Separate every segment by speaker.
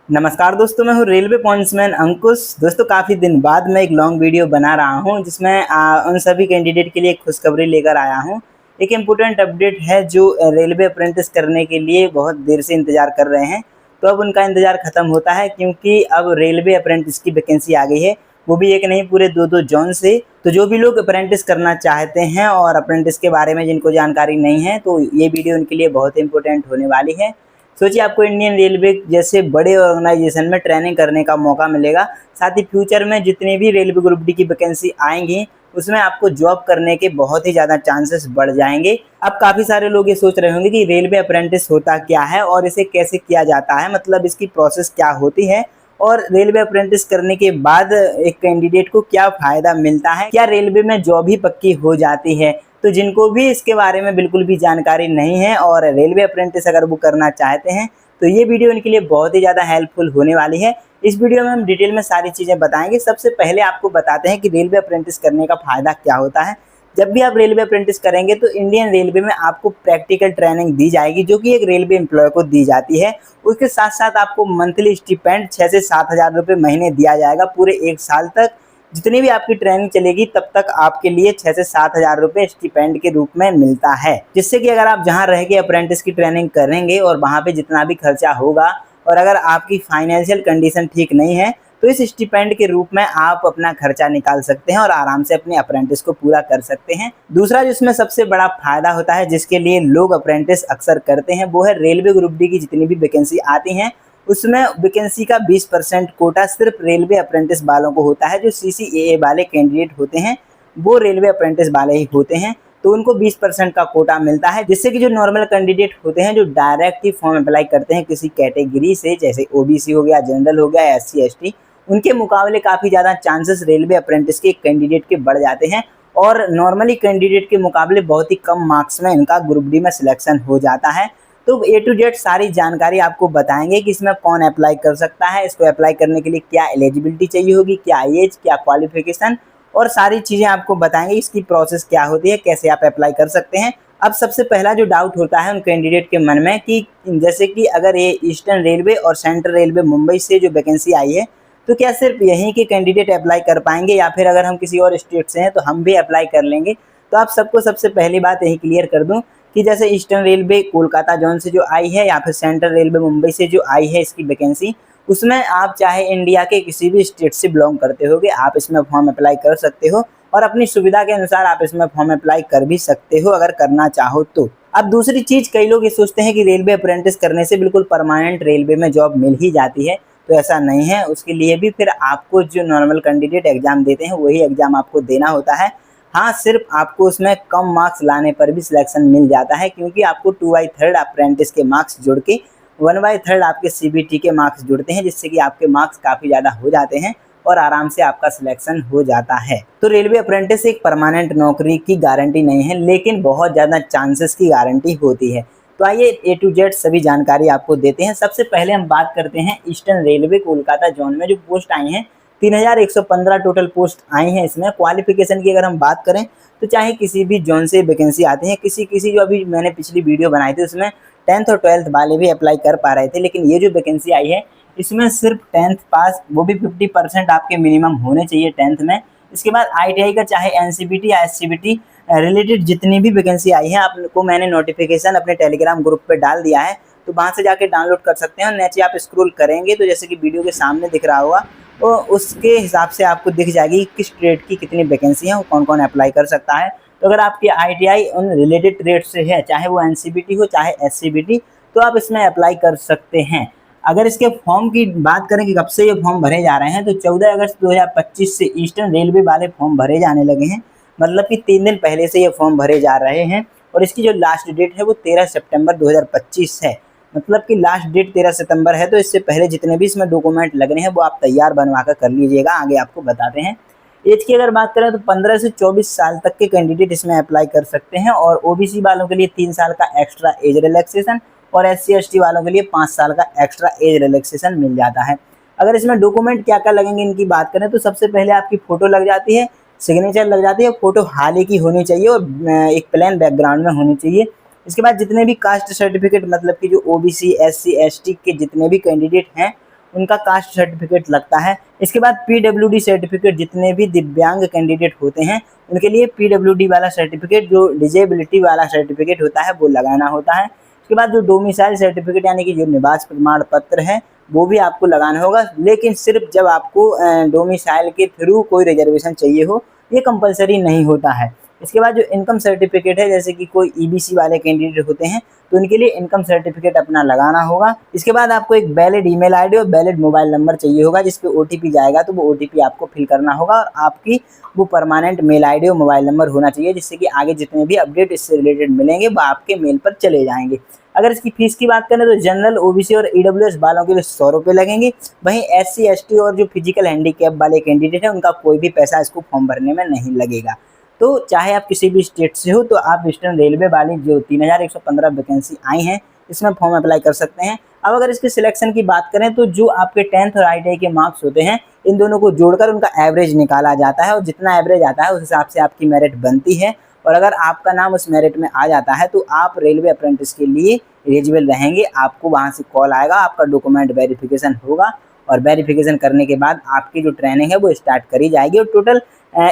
Speaker 1: नमस्कार दोस्तों, मैं हूँ रेलवे पॉइंट्समैन अंकुश। दोस्तों, काफ़ी दिन बाद मैं एक लॉन्ग वीडियो बना रहा हूँ जिसमें उन सभी कैंडिडेट के लिए एक खुशखबरी लेकर आया हूँ। एक इम्पोर्टेंट अपडेट है जो रेलवे अप्रेंटिस करने के लिए बहुत देर से इंतज़ार कर रहे हैं। तो अब उनका इंतज़ार ख़त्म होता है क्योंकि अब रेलवे अप्रेंटिस की वैकेंसी आ गई है, वो भी एक नहीं पूरे दो जोन से। तो जो भी लोग अप्रेंटिस करना चाहते हैं और अप्रेंटिस के बारे में जिनको जानकारी नहीं है, तो ये वीडियो उनके लिए बहुत इंपॉर्टेंट होने वाली है। सोचिए, आपको इंडियन रेलवे जैसे बड़े ऑर्गेनाइजेशन में ट्रेनिंग करने का मौका मिलेगा। साथ ही फ्यूचर में जितनी भी रेलवे ग्रुप डी की वैकेंसी आएंगी उसमें आपको जॉब करने के बहुत ही ज़्यादा चांसेस बढ़ जाएंगे। अब काफ़ी सारे लोग ये सोच रहे होंगे कि रेलवे अप्रेंटिस होता क्या है और इसे कैसे किया जाता है, मतलब इसकी प्रोसेस क्या होती है और रेलवे अप्रेंटिस करने के बाद एक कैंडिडेट को क्या फ़ायदा मिलता है, क्या रेलवे में जॉब ही पक्की हो जाती है। तो जिनको भी इसके बारे में बिल्कुल भी जानकारी नहीं है और रेलवे अप्रेंटिस अगर वो करना चाहते हैं तो ये वीडियो इनके लिए बहुत ही ज़्यादा हेल्पफुल होने वाली है। इस वीडियो में हम डिटेल में सारी चीज़ें बताएंगे। सबसे पहले आपको बताते हैं कि रेलवे अप्रेंटिस करने का फ़ायदा क्या होता है। जब भी आप रेलवे अप्रेंटिस करेंगे तो इंडियन रेलवे में आपको प्रैक्टिकल ट्रेनिंग दी जाएगी जो कि एक रेलवे एम्प्लॉय को दी जाती है। उसके साथ साथ आपको मंथली स्टिपेंड 6 से 7 हज़ार रुपये महीने दिया जाएगा पूरे 1 साल तक। जितनी भी आपकी ट्रेनिंग चलेगी तब तक आपके लिए 6 से 7 हज़ार रुपये स्टिपेंड के रूप में मिलता है, जिससे कि अगर आप जहां रह के अप्रेंटिस की ट्रेनिंग करेंगे और वहां पे जितना भी खर्चा होगा और अगर आपकी फाइनेंशियल कंडीशन ठीक नहीं है तो इस स्टिपेंड के रूप में आप अपना खर्चा निकाल सकते हैं और आराम से अपने अप्रेंटिस को पूरा कर सकते हैं। दूसरा जिसमें सबसे बड़ा फायदा होता है जिसके लिए लोग अप्रेंटिस अक्सर करते हैं वो है रेलवे ग्रुप डी की जितनी भी वैकेंसी आती हैं उसमें वैकेंसी का 20% कोटा सिर्फ रेलवे अप्रेंटिस वालों को होता है। जो CCAA वाले कैंडिडेट होते हैं वो रेलवे अप्रेंटिस वाले ही होते हैं, तो उनको 20% का कोटा मिलता है, जिससे कि जो नॉर्मल कैंडिडेट होते हैं जो डायरेक्ट ही फॉर्म अप्लाई करते हैं किसी कैटेगरी से, जैसे OBC हो गया, जनरल हो गया, SC ST, उनके मुकाबले काफ़ी ज़्यादा चांसेस रेलवे अप्रेंटिस के कैंडिडेट के बढ़ जाते हैं और नॉर्मली कैंडिडेट के मुकाबले बहुत ही कम मार्क्स में इनका ग्रुप डी में सिलेक्शन हो जाता है। तो A to Z सारी जानकारी आपको बताएंगे कि इसमें कौन अप्लाई कर सकता है, इसको अप्लाई करने के लिए क्या एलिजिबिलिटी चाहिए होगी, क्या एज, क्या क्वालिफिकेशन, और सारी चीज़ें आपको बताएंगे। इसकी प्रोसेस क्या होती है, कैसे आप अप्लाई कर सकते हैं। अब सबसे पहला जो डाउट होता है उन कैंडिडेट के मन में कि जैसे कि अगर ये ईस्टर्न रेलवे और सेंट्रल रेलवे मुंबई से जो वैकेंसी आई है तो क्या सिर्फ यहीं के कैंडिडेट अप्लाई कर पाएंगे या फिर अगर हम किसी और स्टेट से हैं तो हम भी अप्लाई कर लेंगे। तो आप सबको सबसे पहली बात यही क्लियर कर दूं कि जैसे ईस्टर्न रेलवे कोलकाता जोन से जो आई है या फिर सेंट्रल रेलवे मुंबई से जो आई है इसकी वैकेंसी, उसमें आप चाहे इंडिया के किसी भी स्टेट से बिलोंग करते होगे आप इसमें फॉर्म अप्लाई कर सकते हो और अपनी सुविधा के अनुसार आप इसमें फॉर्म अप्लाई कर भी सकते हो अगर करना चाहो तो। अब दूसरी चीज़, कई लोग ये सोचते हैं कि रेलवे अप्रेंटिस करने से बिल्कुल परमानेंट रेलवे में जॉब मिल ही जाती है, तो ऐसा नहीं है। उसके लिए भी फिर आपको जो नॉर्मल कैंडिडेट एग्जाम देते हैं वही एग्जाम आपको देना होता है। हाँ, सिर्फ आपको उसमें कम मार्क्स लाने पर भी सिलेक्शन मिल जाता है क्योंकि आपको 2/3 अप्रेंटिस के मार्क्स जुड़ के 1/3 आपके CBT के मार्क्स जुड़ते हैं, जिससे कि आपके मार्क्स काफ़ी ज़्यादा हो जाते हैं और आराम से आपका सिलेक्शन हो जाता है। तो रेलवे अप्रेंटिस एक परमानेंट नौकरी की गारंटी नहीं है लेकिन बहुत ज़्यादा चांसेस की गारंटी होती है। तो आइए A to Z सभी जानकारी आपको देते हैं। सबसे पहले हम बात करते हैं ईस्टर्न रेलवे कोलकाता जोन में जो पोस्ट आई हैं। 3115 टोटल पोस्ट आई हैं। इसमें क्वालिफिकेशन की अगर हम बात करें तो चाहे किसी भी जोन से वैकेंसी आती है, किसी जो अभी मैंने पिछली वीडियो बनाई थी उसमें 10th और 12th वाले भी अप्लाई कर पा रहे थे, लेकिन ये जो वैकेंसी आई है इसमें सिर्फ 10th पास, वो भी 50% आपके मिनिमम होने चाहिए 10th में। इसके बाद ITI का चाहे NCBT या SCBT रिलेटेड जितनी भी वैकेंसी आई है आपको मैंने नोटिफिकेशन अपने टेलीग्राम ग्रुप पे डाल दिया है, तो वहाँ से जाके डाउनलोड कर सकते हैं। और नीचे आप स्क्रॉल करेंगे तो जैसे कि वीडियो के सामने दिख रहा होगा तो उसके हिसाब से आपको दिख जाएगी किस ट्रेड की कितनी वैकेंसी है, वो कौन कौन अप्लाई कर सकता है। तो अगर आपकी ITI उन रिलेटेड ट्रेड से है, चाहे वो NCBT हो चाहे SCBT, तो आप इसमें अप्लाई कर सकते हैं। अगर इसके फॉर्म की बात करें कि कब से ये फॉर्म भरे जा रहे हैं तो 14 अगस्त 2025 से ईस्टर्न रेलवे वाले फॉर्म भरे जाने लगे हैं, मतलब कि 3 दिन पहले से ये फॉर्म भरे जा रहे हैं। और इसकी जो लास्ट डेट है वो 13 सितंबर 2025 है, मतलब कि लास्ट डेट 13 सितंबर है। तो इससे पहले जितने भी इसमें डॉक्यूमेंट लगने हैं वो आप तैयार बनवा कर लीजिएगा, आगे आपको बताते हैं। एज की अगर बात करें तो 15 से 24 साल तक के कैंडिडेट इसमें अप्लाई कर सकते हैं और OBC वालों के लिए 3 साल का एक्स्ट्रा एज रिलैक्सेशन और SC ST वालों के लिए 5 साल का एक्स्ट्रा एज रिलैक्सेशन मिल जाता है। अगर इसमें डॉक्यूमेंट क्या क्या लगेंगे इनकी बात करें तो सबसे पहले आपकी फ़ोटो लग जाती है, सिग्नेचर लग जाती है, फ़ोटो हाल ही की होनी चाहिए और एक प्लेन बैकग्राउंड में होनी चाहिए। इसके बाद जितने भी कास्ट सर्टिफिकेट, मतलब कि जो OBC SC ST के जितने भी कैंडिडेट हैं उनका कास्ट सर्टिफिकेट लगता है। इसके बाद पीडब्ल्यूडी सर्टिफिकेट, जितने भी दिव्यांग कैंडिडेट होते हैं उनके लिए पीडब्ल्यूडी वाला सर्टिफिकेट, जो डिजेबिलिटी वाला सर्टिफिकेट होता है, वो लगाना होता है। उसके बाद जो डोमिसाइल सर्टिफिकेट यानी कि जो निवास प्रमाण पत्र है वो भी आपको लगाना होगा, लेकिन सिर्फ जब आपको डोमिसाइल के थ्रू कोई रिजर्वेशन चाहिए हो, ये कंपलसरी नहीं होता है। इसके बाद जो इनकम सर्टिफिकेट है, जैसे कि कोई ईबीसी वाले कैंडिडेट होते हैं तो उनके लिए इनकम सर्टिफिकेट अपना लगाना होगा। इसके बाद आपको एक वैलिड ईमेल आईडी और वैलिड मोबाइल नंबर चाहिए होगा, जिस पे ओटीपी जाएगा तो वो ओटीपी आपको फिल करना होगा और आपकी वो परमानेंट मेल आईडी और मोबाइल नंबर होना चाहिए, जिससे कि आगे जितने भी अपडेट इससे रिलेटेड मिलेंगे वो आपके मेल पर चले जाएंगे। अगर इसकी फीस की बात करें तो जनरल, ओबीसी और ईडब्ल्यूएस वालों के लिए 100 रुपये लगेंगे। वहीं एससी, एसटी और जो फिजिकल हैंडीकैप वाले कैंडिडेट हैं उनका कोई भी पैसा इसको फॉर्म भरने में नहीं लगेगा। तो चाहे आप किसी भी स्टेट से हो तो आप ईस्टर्न रेलवे वाली जो 3115 वैकेंसी आई हैं इसमें फॉर्म अप्लाई कर सकते हैं। अब अगर इसके सिलेक्शन की बात करें तो जो आपके 10th और ITI के मार्क्स होते हैं, इन दोनों को जोड़कर उनका एवरेज निकाला जाता है और जितना एवरेज आता है उस हिसाब से आपकी मेरिट बनती है। और अगर आपका नाम उस मेरिट में आ जाता है तो आप रेलवे अप्रेंटिस के लिए एलिजिबल रहेंगे। आपको वहाँ से कॉल आएगा, आपका डॉक्यूमेंट वेरिफिकेशन होगा और वेरिफिकेशन करने के बाद आपकी जो ट्रेनिंग है वो स्टार्ट करी जाएगी और टोटल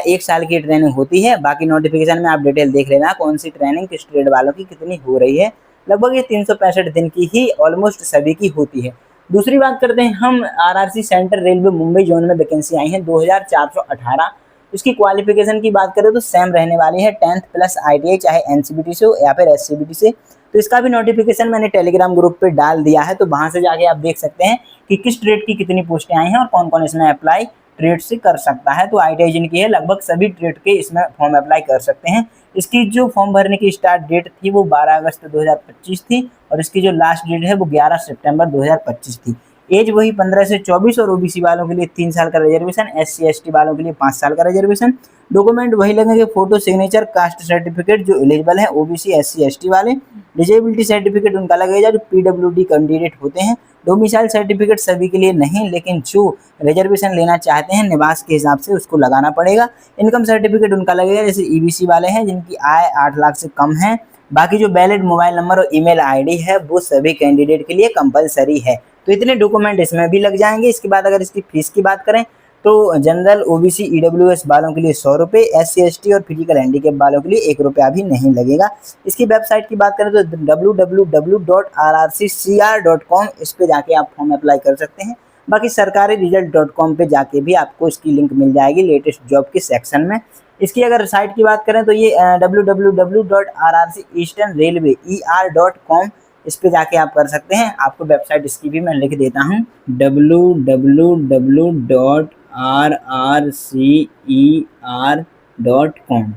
Speaker 1: 1 साल की ट्रेनिंग होती है। बाकी नोटिफिकेशन में आप डिटेल देख लेना कौन सी ट्रेनिंग किस ट्रेड वालों की कितनी हो रही है। लगभग ये 365 दिन की ही ऑलमोस्ट सभी की होती है। दूसरी बात करते हैं हम RRC central railway Mumbai zone में वैकेंसी आई है 2418। इसकी क्वालिफिकेशन की बात करें तो सेम रहने वाली है 10th प्लस ITI, चाहे NCBT से हो या फिर SCBT से। तो इसका भी नोटिफिकेशन मैंने टेलीग्राम ग्रुप पे डाल दिया है, तो वहां से जाके आप देख सकते हैं कि किस ट्रेड की कितनी पोस्टें आई हैं और कौन कौन इसमें अप्लाई ट्रेड से कर सकता है। तो ITI जिनकी है लगभग सभी ट्रेड के इसमें फॉर्म अप्लाई कर सकते हैं। इसकी जो फॉर्म भरने की स्टार्ट डेट थी वो 12 अगस्त 2025 थी और इसकी जो लास्ट डेट है वो 11 सितंबर 2025 थी। एज वही 15 से 24 और ओबीसी वालों के लिए 3 साल का रिजर्वेशन, SC ST वालों के लिए 5 साल का रिजर्वेशन। डॉक्यूमेंट वही लगेंगे, फोटो, सिग्नेचर, कास्ट सर्टिफिकेट जो एलिजिबल है ओबीसी SC ST वाले। डिजेबिलिटी सर्टिफिकेट उनका लगेगा जो PWD कैंडिडेट होते हैं। डोमिसाइल सर्टिफिकेट सभी के लिए नहीं, लेकिन जो रिजर्वेशन लेना चाहते हैं निवास के हिसाब से उसको लगाना पड़ेगा। इनकम सर्टिफिकेट उनका लगेगा जैसे EBC वाले हैं जिनकी आय 8 लाख से कम है। बाकी जो वैलिड मोबाइल नंबर और ईमेल आईडी है वो सभी कैंडिडेट के लिए कंपलसरी है। तो इतने डॉक्यूमेंट इसमें भी लग जाएंगे। इसके बाद अगर इसकी फीस की बात करें तो जनरल, ओबीसी, ईडब्ल्यूएस वालों के लिए 100 रुपये, SC ST और फिजिकल हैंडीकैप वालों के लिए 1 रुपया भी नहीं लगेगा। इसकी वेबसाइट की बात करें तो www.rrccr.com, इस पे जाके आप फॉर्म अप्लाई कर सकते हैं। बाकी सरकारी रिजल्ट.com पे जाके भी आपको इसकी लिंक मिल जाएगी लेटेस्ट जॉब के सेक्शन में। इसकी अगर साइट की बात करें तो ये www.rrceasternrailway.com, इस पे जाके आप कर सकते हैं। आपको वेबसाइट इसकी भी मैं लिख देता हूँ www.rrcer.com,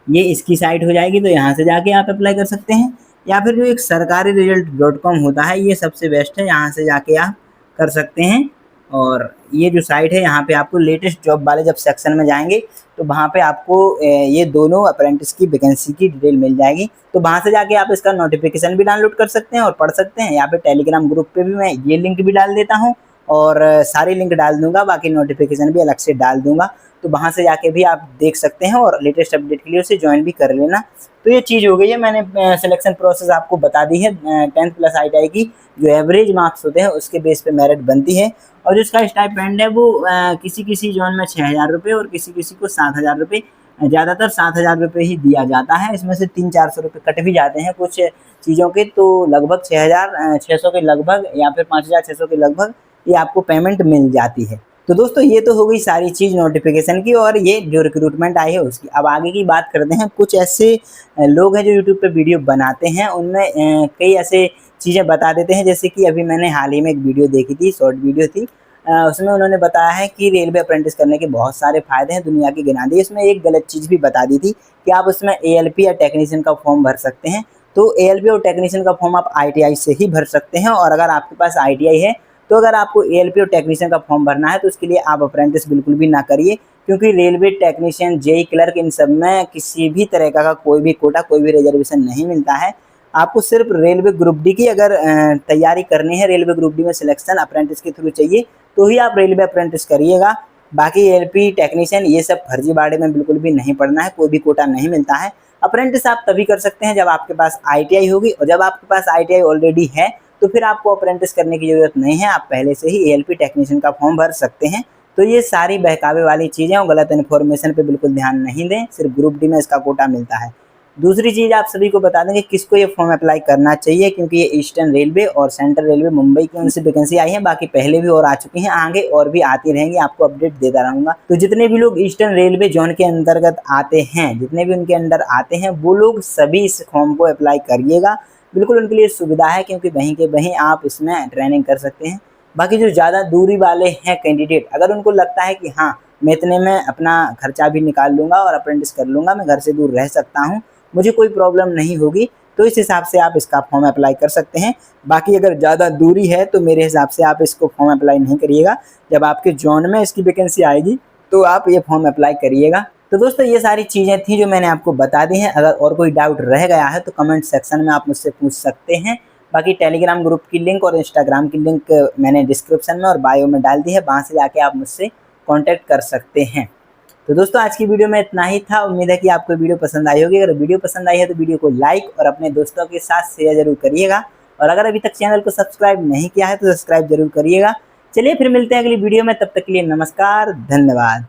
Speaker 1: ये इसकी साइट हो जाएगी। तो यहाँ से जाके आप अप्लाई कर सकते हैं। या फिर जो एक सरकारी रिजल्ट.com होता है ये सबसे बेस्ट है, यहाँ से जाके आप कर सकते हैं। और ये जो साइट है यहाँ पे आपको लेटेस्ट जॉब वाले जब सेक्शन में जाएंगे तो वहाँ पे आपको ये दोनों अप्रेंटिस की वैकेंसी की डिटेल मिल जाएगी। तो वहाँ से जाके आप इसका नोटिफिकेशन भी डाउनलोड कर सकते हैं और पढ़ सकते हैं। यहाँ पे टेलीग्राम ग्रुप पे भी मैं ये लिंक भी डाल देता हूँ और सारी लिंक डाल दूंगा, बाकी नोटिफिकेशन भी अलग से डाल दूंगा। तो वहाँ से जाके भी आप देख सकते हैं और लेटेस्ट अपडेट के लिए उसे ज्वाइन भी कर लेना। तो ये चीज़ हो गई है, मैंने सिलेक्शन प्रोसेस आपको बता दी है। 10th प्लस ITI की जो एवरेज मार्क्स होते हैं उसके बेस पे मेरिट बनती है और जो इसका स्टाइपेंड है वो किसी किसी जोन में 6000 रुपये और किसी किसी को 7000 रुपये, ज़्यादातर 7000 रुपये ही दिया जाता है। इसमें से 300-400 रुपये कट भी जाते हैं कुछ चीज़ों के, तो लगभग 6600 के लगभग या फिर 5600 के लगभग ये आपको पेमेंट मिल जाती है। तो दोस्तों ये तो हो गई सारी चीज़ नोटिफिकेशन की और ये जो रिक्रूटमेंट आई है उसकी। अब आगे की बात करते हैं। कुछ ऐसे लोग हैं जो यूट्यूब पे वीडियो बनाते हैं, उनमें कई ऐसे चीज़ें बता देते हैं। जैसे कि अभी मैंने हाल ही में एक वीडियो देखी थी, शॉर्ट वीडियो थी, उसमें उन्होंने बताया है कि रेलवे अप्रेंटिस करने के बहुत सारे फ़ायदे हैं, दुनिया की गिना दी। इसमें एक गलत चीज़ भी बता दी थी कि आप उसमें ALP या टेक्नीशियन का फॉर्म भर सकते हैं। तो ALP और टेक्नीशियन का फॉर्म आप ITI से ही भर सकते हैं और अगर आपके पास ITI है तो अगर आपको ALP और टेक्नीशियन का फॉर्म भरना है तो उसके लिए आप अप्रेंटिस बिल्कुल भी ना करिए, क्योंकि रेलवे टेक्नीशियन, JEE क्लर्क, इन सब में किसी भी तरह का कोई भी कोटा, कोई भी रिजर्वेशन नहीं मिलता है। आपको सिर्फ रेलवे ग्रुप डी की अगर तैयारी करनी है, रेलवे ग्रुप डी में सिलेक्शन अप्रेंटिस के थ्रू चाहिए तो ही आप रेलवे अप्रेंटिस करिएगा। बाकी ALP, टेक्नीशियन ये सब फर्जीवाड़े में बिल्कुल भी नहीं पढ़ना है, कोई भी कोटा नहीं मिलता है। अप्रेंटिस आप तभी कर सकते हैं जब आपके पास ITI होगी और जब आपके पास ITI ऑलरेडी है तो फिर आपको अप्रेंटिस करने की ज़रूरत नहीं है, आप पहले से ही एएलपी टेक्नीशियन का फॉर्म भर सकते हैं। तो ये सारी बहकावे वाली चीज़ें और गलत इन्फॉर्मेशन पे बिल्कुल ध्यान नहीं दें, सिर्फ ग्रुप डी में इसका कोटा मिलता है। दूसरी चीज़ आप सभी को बता दें कि किसको ये फॉर्म अप्लाई करना चाहिए, क्योंकि ये ईस्टर्न रेलवे और सेंट्रल रेलवे मुंबई की उनसे वैकेंसी आई है, बाकी पहले भी और आ चुकी हैं, आगे और भी आती रहेंगी, आपको अपडेट देता रहूँगा। तो जितने भी लोग ईस्टर्न रेलवे जोन के अंतर्गत आते हैं, जितने भी उनके अंडर आते हैं, वो लोग सभी इस फॉर्म को अप्लाई करिएगा। बिल्कुल उनके लिए सुविधा है, क्योंकि वहीं के वहीं आप इसमें ट्रेनिंग कर सकते हैं। बाकी जो ज़्यादा दूरी वाले हैं कैंडिडेट, अगर उनको लगता है कि हाँ, मैं इतने में अपना खर्चा भी निकाल लूँगा और अप्रेंटिस कर लूँगा, मैं घर से दूर रह सकता हूँ, मुझे कोई प्रॉब्लम नहीं होगी, तो इस हिसाब से आप इसका फॉर्म अप्लाई कर सकते हैं। बाकी अगर ज़्यादा दूरी है तो मेरे हिसाब से आप इसको फॉर्म अप्लाई नहीं करिएगा। जब आपके जोन में इसकी वैकेंसी आएगी तो आप ये फॉर्म अप्लाई करिएगा। तो दोस्तों ये सारी चीज़ें थी जो मैंने आपको बता दी हैं। अगर और कोई डाउट रह गया है तो कमेंट सेक्शन में आप मुझसे पूछ सकते हैं। बाकी टेलीग्राम ग्रुप की लिंक और इंस्टाग्राम की लिंक मैंने डिस्क्रिप्शन में और बायो में डाल दी है, वहाँ से जाके आप मुझसे कॉन्टैक्ट कर सकते हैं। तो दोस्तों आज की वीडियो में इतना ही था। उम्मीद है कि आपको वीडियो पसंद आई होगी। अगर वीडियो पसंद आई है तो वीडियो को लाइक और अपने दोस्तों के साथ शेयर जरूर करिएगा। और अगर अभी तक चैनल को सब्सक्राइब नहीं किया है तो सब्सक्राइब जरूर करिएगा। चलिए फिर मिलते हैं अगली वीडियो में, तब तक के लिए नमस्कार, धन्यवाद।